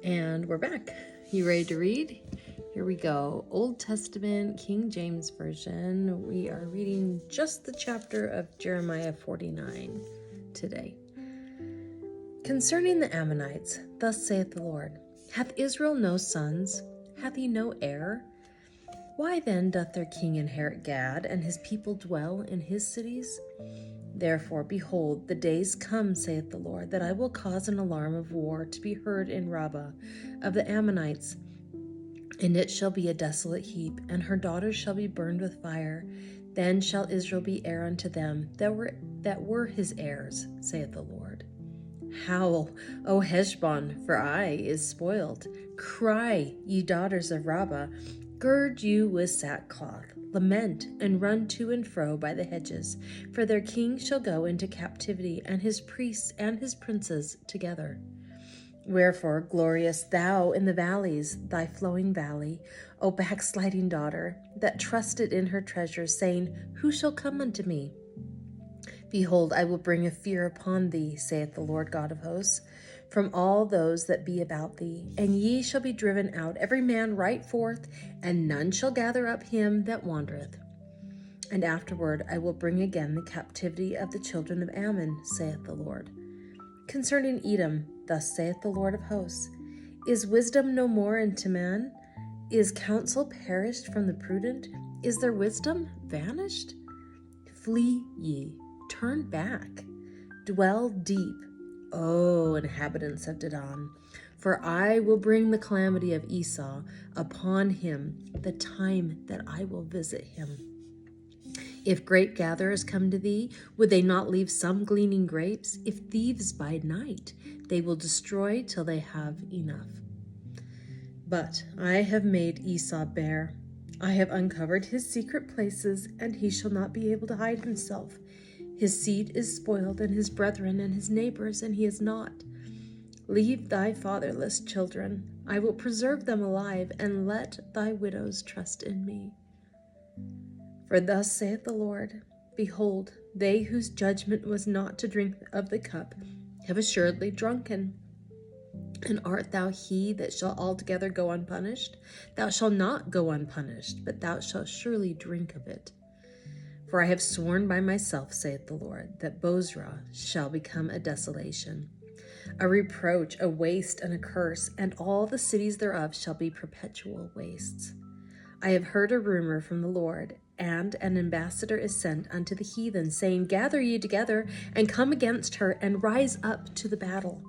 And we're back. You ready to read? Here we go. Old Testament, King James Version. We are reading just the chapter of Jeremiah 49 today. Concerning the Ammonites, thus saith the Lord, hath Israel no sons? Hath he no heir? Why then doth their king inherit Gad, and his people dwell in his cities? Therefore, behold, the days come, saith the Lord, that I will cause an alarm of war to be heard in Rabbah of the Ammonites, and it shall be a desolate heap, and her daughters shall be burned with fire. Then shall Israel be heir unto them that were his heirs, saith the Lord. Howl, O Heshbon, for Ai is spoiled. Cry, ye daughters of Rabbah, gird you with sackcloth. Lament and run to and fro by the hedges, for their king shall go into captivity, and his priests and his princes together. Wherefore glorious thou in the valleys, thy flowing valley, O backsliding daughter, that trusted in her treasures, saying, who shall come unto me? Behold, I will bring a fear upon thee, saith the Lord God of hosts, from all those that be about thee, and ye shall be driven out, every man right forth, and none shall gather up him that wandereth. And afterward I will bring again the captivity of the children of Ammon, saith the Lord. Concerning Edom, thus saith the Lord of hosts, is wisdom no more in Teman? Is counsel perished from the prudent? Is their wisdom vanished? Flee ye, turn back, dwell deep, O inhabitants of Dedan, for I will bring the calamity of Esau upon him, the time that I will visit him. If grape gatherers come to thee, would they not leave some gleaning grapes? If thieves by night, they will destroy till they have enough. But I have made Esau bare. I have uncovered his secret places, and he shall not be able to hide himself. His seed is spoiled, and his brethren and his neighbors, and he is not. Leave thy fatherless children. I will preserve them alive, and let thy widows trust in me. For thus saith the Lord, behold, they whose judgment was not to drink of the cup have assuredly drunken. And art thou he that shall altogether go unpunished? Thou shalt not go unpunished, but thou shalt surely drink of it. For I have sworn by myself, saith the Lord, that Bozrah shall become a desolation, a reproach, a waste, and a curse, and all the cities thereof shall be perpetual wastes. I have heard a rumor from the Lord, and an ambassador is sent unto the heathen, saying, gather ye together, and come against her, and rise up to the battle.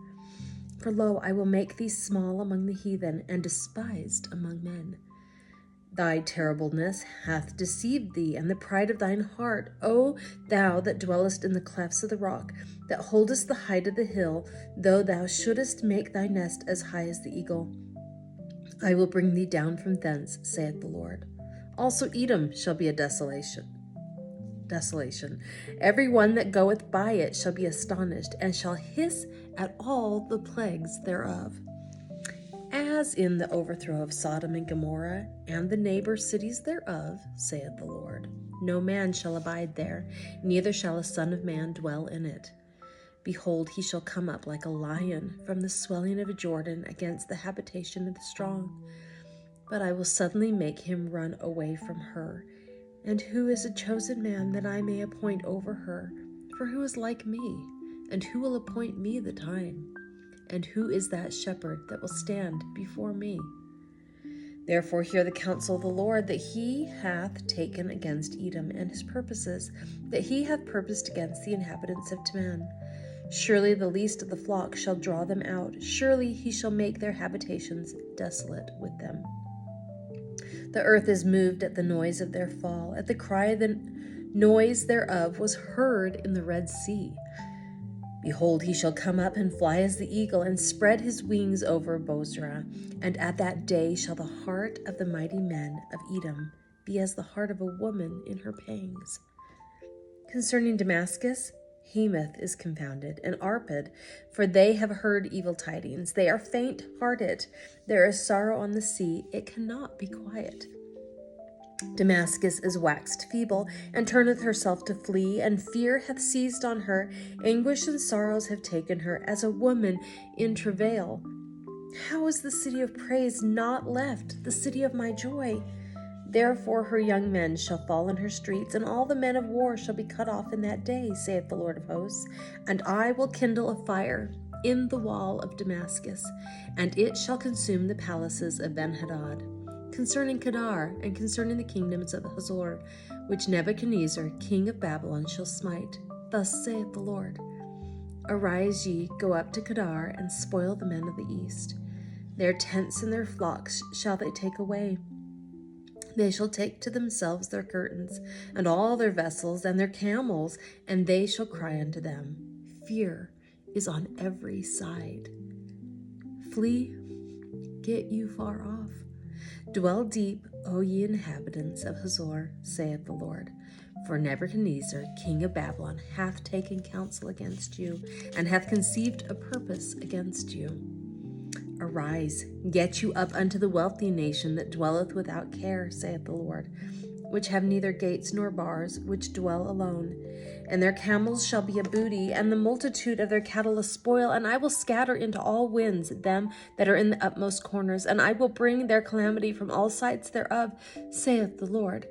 For lo, I will make thee small among the heathen, and despised among men. Thy terribleness hath deceived thee, and the pride of thine heart, O thou that dwellest in the clefts of the rock, that holdest the height of the hill, though thou shouldest make thy nest as high as the eagle. I will bring thee down from thence, saith the Lord. Also Edom shall be a desolation. Every one that goeth by it shall be astonished, and shall hiss at all the plagues thereof. As in the overthrow of Sodom and Gomorrah, and the neighbor cities thereof, saith the Lord. No man shall abide there, neither shall a son of man dwell in it. Behold, he shall come up like a lion from the swelling of a Jordan against the habitation of the strong. But I will suddenly make him run away from her. And who is a chosen man that I may appoint over her? For who is like me? And who will appoint me the time? And who is that shepherd that will stand before me? Therefore hear the counsel of the Lord, that he hath taken against Edom, and his purposes, that he hath purposed against the inhabitants of Teman. Surely the least of the flock shall draw them out. Surely he shall make their habitations desolate with them. The earth is moved at the noise of their fall. At the cry of the noise thereof was heard in the Red Sea. Behold, he shall come up and fly as the eagle, and spread his wings over Bozrah. And at that day shall the heart of the mighty men of Edom be as the heart of a woman in her pangs. Concerning Damascus, Hamath is confounded, and Arpad, for they have heard evil tidings. They are faint-hearted. There is sorrow on the sea. It cannot be quiet. Damascus is waxed feeble, and turneth herself to flee, and fear hath seized on her. Anguish and sorrows have taken her, as a woman in travail. How is the city of praise not left, the city of my joy? Therefore her young men shall fall in her streets, and all the men of war shall be cut off in that day, saith the Lord of hosts. And I will kindle a fire in the wall of Damascus, and it shall consume the palaces of Benhadad. Concerning Kedar, and concerning the kingdoms of Hazor, which Nebuchadnezzar, king of Babylon, shall smite, thus saith the Lord. Arise ye, go up to Kedar, and spoil the men of the east. Their tents and their flocks shall they take away. They shall take to themselves their curtains, and all their vessels, and their camels, and they shall cry unto them. Fear is on every side. Flee, get you far off. Dwell deep, O ye inhabitants of Hazor, saith the Lord. For Nebuchadnezzar, king of Babylon, hath taken counsel against you, and hath conceived a purpose against you. Arise, get you up unto the wealthy nation that dwelleth without care, saith the Lord, which have neither gates nor bars, which dwell alone. And their camels shall be a booty, and the multitude of their cattle a spoil, and I will scatter into all winds them that are in the utmost corners, and I will bring their calamity from all sides thereof, saith the Lord.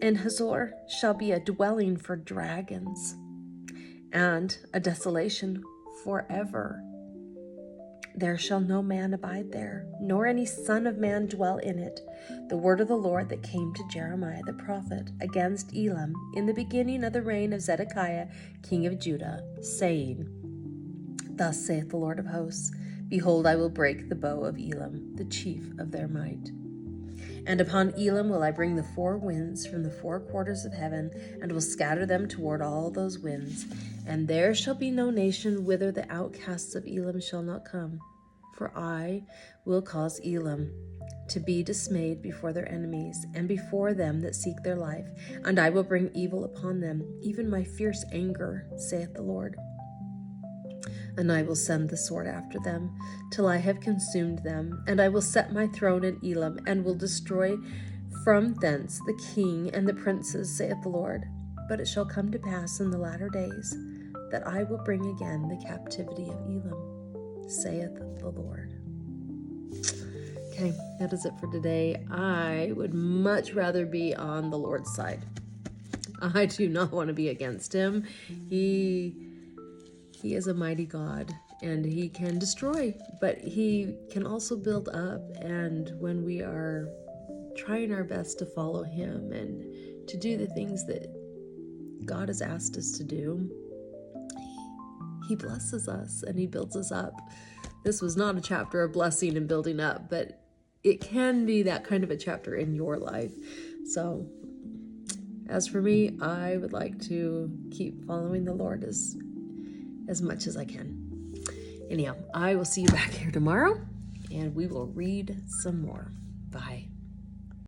And Hazor shall be a dwelling for dragons, and a desolation forever. There shall no man abide there, nor any son of man dwell in it. The word of the Lord that came to Jeremiah the prophet against Elam in the beginning of the reign of Zedekiah, king of Judah, saying, Thus saith the Lord of hosts, Behold, I will break the bow of Elam, the chief of their might. And upon Elam will I bring the four winds from the four quarters of heaven, and will scatter them toward all those winds. And there shall be no nation whither the outcasts of Elam shall not come. For I will cause Elam to be dismayed before their enemies, and before them that seek their life. And I will bring evil upon them, even my fierce anger, saith the Lord. And I will send the sword after them, till I have consumed them. And I will set my throne in Elam, and will destroy from thence the king and the princes, saith the Lord. But it shall come to pass in the latter days, that I will bring again the captivity of Elam, saith the Lord. Okay, that is it for today. I would much rather be on the Lord's side. I do not want to be against him. He is a mighty God, and he can destroy, but he can also build up. And when we are trying our best to follow him and to do the things that God has asked us to do, he blesses us and he builds us up. This was not a chapter of blessing and building up, but it can be that kind of a chapter in your life. So as for me, I would like to keep following the Lord as much as I can. Anyhow, I will see you back here tomorrow, and we will read some more.